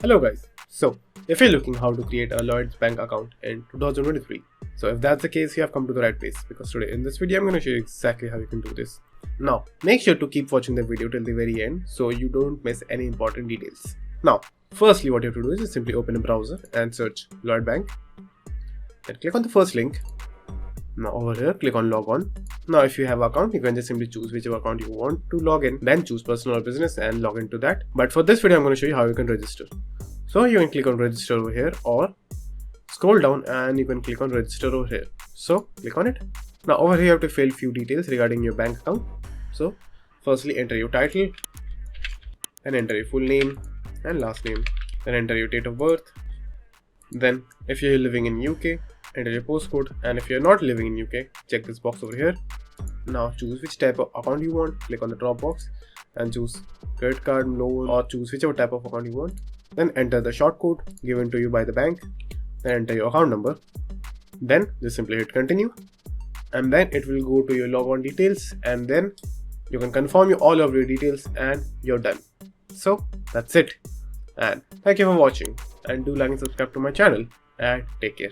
Hello guys, so if you're looking how to create a Lloyds bank account in 2023, so if that's the case, you have come to the right place, because today in this video I'm going to show you exactly how you can do this. Now make sure to keep watching the video till the very end so you don't miss any important details. Now firstly what you have to do is just simply open a browser and search Lloyd Bank, then click on the first link. Now over here click on log on. Now if you have an account, you can just simply choose whichever account you want to log in, then choose personal or business and log into that. But for this video I'm going to show you how you can register. So you can click on register over here or scroll down and you can click on register over here. So click on it. Now over here you have to fill few details regarding your bank account. So firstly enter your title, then enter your full name and last name, then enter your date of birth. Then if you're living in UK, enter your postcode, and if you're not living in UK, check this box over here. Now choose which type of account you want, click on the drop box and choose credit card, loan, or choose whichever type of account you want. Then enter the short code given to you by the bank, then enter your account number, then just simply hit continue, and then it will go to your logon details, and then you can confirm all of your details and you're done. So that's it, and thank you for watching, and do like and subscribe to my channel, and take care.